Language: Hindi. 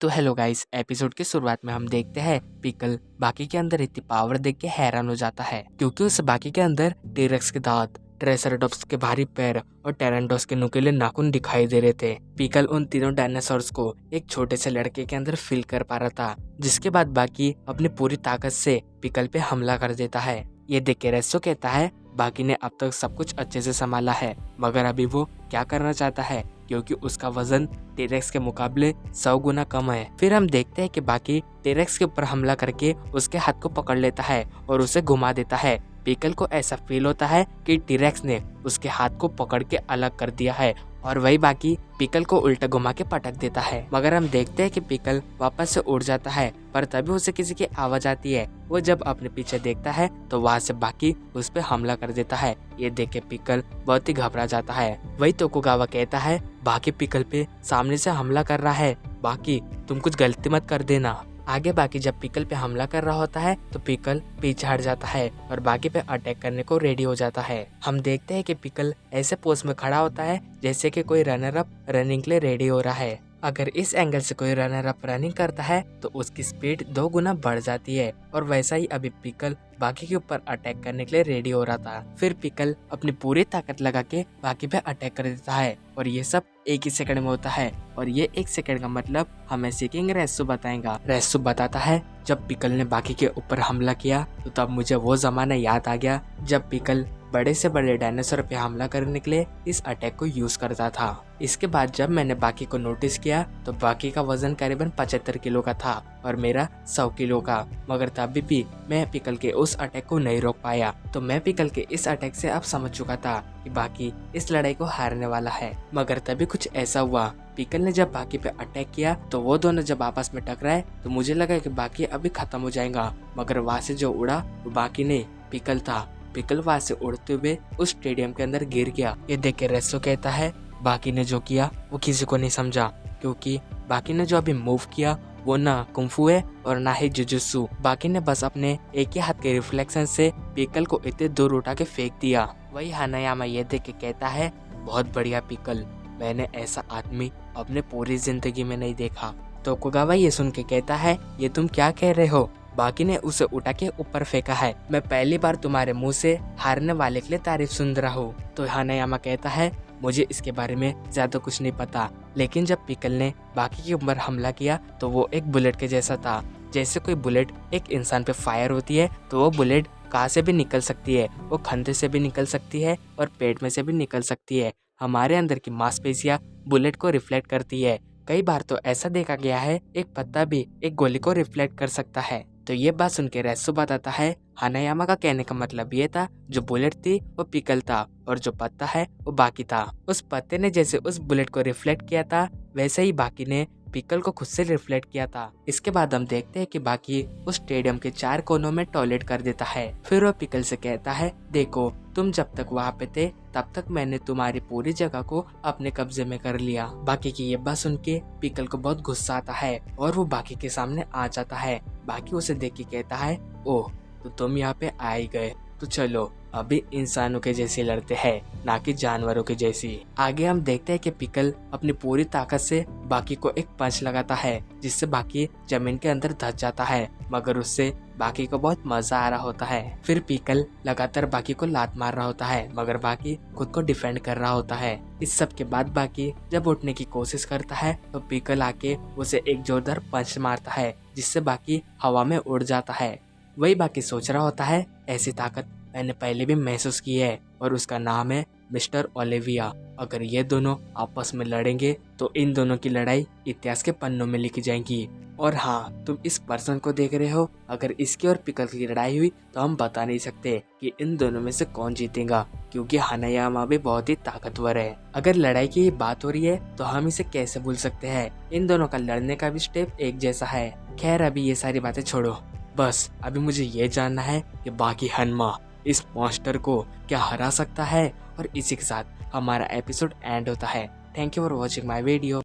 तो हेलो गाइस, एपिसोड की शुरुआत में हम देखते हैं पिकल बाकी के अंदर इतनी पावर देख के हैरान हो जाता है क्योंकि उस बाकी के अंदर टीरेक्स के दांत, ट्रेसराटॉप्स के भारी पैर और टेरेंटोस के नुकीले नाखून दिखाई दे रहे थे। पिकल उन तीनों डायनासोर्स को एक छोटे से लड़के के अंदर फील कर पा रहा था, जिसके बाद बाकी अपनी पूरी ताकत से पिकल पे हमला कर देता है। ये देख के रेस्सो कहता है बाकी ने अब तक सब कुछ अच्छे से संभाला है, मगर अभी वो क्या करना चाहता है क्योंकि उसका वजन टीरेक्स के मुकाबले 100 गुना कम है। फिर हम देखते हैं कि बाकी टीरेक्स के ऊपर हमला करके उसके हाथ को पकड़ लेता है और उसे घुमा देता है। पिकल को ऐसा फील होता है कि टीरेक्स ने उसके हाथ को पकड़ के अलग कर दिया है और वही बाकी पिकल को उल्टा घुमा के पटक देता है। मगर हम देखते हैं कि पिकल वापस से उड़ जाता है, पर तभी उसे किसी की आवाज आती है। वो जब अपने पीछे देखता है तो वहाँ से बाकी उस पर हमला कर देता है। ये देख के पिकल बहुत ही घबरा जाता है। वही तोकुगावा कहता है बाकी पिकल पे सामने से हमला कर रहा है, बाकी तुम कुछ गलती मत कर देना। आगे बाकी जब पिकल पे हमला कर रहा होता है तो पिकल पीछे हट जाता है और बाकी पे अटैक करने को रेडी हो जाता है। हम देखते हैं कि पिकल ऐसे पोज में खड़ा होता है जैसे कि कोई रनर अप रनिंग के लिए रेडी हो रहा है। अगर इस एंगल से कोई रनर अप रनिंग करता है तो उसकी स्पीड 2 गुना बढ़ जाती है और वैसा ही अभी पिकल बाकी के ऊपर अटैक करने के लिए रेडी हो रहा था। फिर पिकल अपनी पूरी ताकत लगा के बाकी पे अटैक कर देता है और ये सब एक ही सेकंड में होता है और ये 1 सेकंड का मतलब हमें सीखेंगे रेस्सो बताएगा। रेस्सो बताता है जब पिकल ने बाकी के ऊपर हमला किया तो तब मुझे वो जमाना याद आ गया जब पिकल बड़े से बड़े डायनासोर पे हमला करने के लिए इस अटैक को यूज करता था। इसके बाद जब मैंने बाकी को नोटिस किया तो बाकी का वजन करीबन 75 किलो का था और मेरा 100 किलो का, मगर तभी भी मैं पिकल के उस अटैक को नहीं रोक पाया। तो मैं पिकल के इस अटैक से अब समझ चुका था कि बाकी इस लड़ाई को हारने वाला है। मगर तभी कुछ ऐसा हुआ, पिकल ने जब बाकी पे अटैक किया तो वो दोनों जब आपस में टकराए तो मुझे लगा कि बाकी अभी खत्म हो जाएगा, मगर वहाँ से जो उड़ा वो बाकी नहीं पिकल था। पिकल वहाँ से उड़ते हुए उस स्टेडियम के अंदर गिर गया। ये देख के रेस्सो कहता है बाकी ने जो किया वो किसी को नहीं समझा, क्योंकि बाकी ने जो अभी मूव किया वो ना कुंफू है और ना ही जुजुत्सु। बाकी ने बस अपने एक ही हाथ के रिफ्लेक्शन से पिकल को इतने दूर उठा के फेंक दिया। वही हानायामा ये देख के कहता है बहुत बढ़िया पिकल, मैंने ऐसा आदमी अपने पूरी जिंदगी में नहीं देखा। तो तोकुगावा ये सुन के कहता है ये तुम क्या कह रहे हो, बाकी ने उसे उठा के ऊपर फेंका है, मैं पहली बार तुम्हारे मुंह से हारने वाले के लिए तारीफ सुन रहा हूँ। तो हानायामा कहता है मुझे इसके बारे में ज्यादा कुछ नहीं पता, लेकिन जब पिकल ने बाकी के ऊपर हमला किया तो वो एक बुलेट के जैसा था। जैसे कोई बुलेट एक इंसान पे फायर होती है तो वो बुलेट कहाँ से भी निकल सकती है, वो खंधे से भी निकल सकती है और पेट में से भी निकल सकती है। हमारे अंदर की मांसपेशियां बुलेट को रिफ्लेक्ट करती है। कई बार तो ऐसा देखा गया है एक पत्ता भी एक गोली को रिफ्लेक्ट कर सकता है। तो ये बात सुन के रेस्सो बताता है हानायामा का कहने का मतलब ये था जो बुलेट थी वो पिकल था और जो पत्ता है वो बाकी था। उस पत्ते ने जैसे उस बुलेट को रिफ्लेक्ट किया था वैसे ही बाकी ने पिकल को खुद से रिफ्लेक्ट किया था। इसके बाद हम देखते हैं कि बाकी उस स्टेडियम के 4 कोनों में टॉयलेट कर देता है। फिर वो पिकल से कहता है देखो तुम जब तक वहाँ पे थे तब तक मैंने तुम्हारी पूरी जगह को अपने कब्जे में कर लिया। बाकी की ये बात सुन के पिकल को बहुत गुस्सा आता है और वो बाकी के सामने आ जाता है। बाकी उसे देख के कहता है ओह तो तुम यहाँ पे आ ही गए, तो चलो अभी इंसानों के जैसे लड़ते हैं ना कि जानवरों के जैसी। आगे हम देखते हैं कि पिकल अपनी पूरी ताकत से बाकी को एक पंच लगाता है जिससे बाकी जमीन के अंदर धंस जाता है, मगर उससे बाकी को बहुत मजा आ रहा होता है। फिर पिकल लगातार बाकी को लात मार रहा होता है मगर बाकी खुद को डिफेंड कर रहा होता है। इस सब के बाद बाकी जब उठने की कोशिश करता है तो पिकल आके उसे एक जोरदार पंच मारता है जिससे बाकी हवा में उड़ जाता है। वही बाकी सोच रहा होता है ऐसी ताकत मैंने पहले भी महसूस की है और उसका नाम है मिस्टर ओलिविया। अगर ये दोनों आपस में लड़ेंगे तो इन दोनों की लड़ाई इतिहास के पन्नों में लिखी जाएगी। और हाँ, तुम इस पर्सन को देख रहे हो, अगर इसकी और पिकल की लड़ाई हुई तो हम बता नहीं सकते कि इन दोनों में से कौन जीतेगा, क्योंकि हानायामा भी बहुत ही ताकतवर है। अगर लड़ाई की बात हो रही है तो हम इसे कैसे भूल सकते हैं, इन दोनों का लड़ने का भी स्टेप एक जैसा है। खैर अभी ये सारी बातें छोड़ो, बस अभी मुझे ये जानना है कि बाकी हनमा इस मॉन्स्टर को क्या हरा सकता है। और इसी के साथ हमारा एपिसोड एंड होता है। Thank you for watching my video.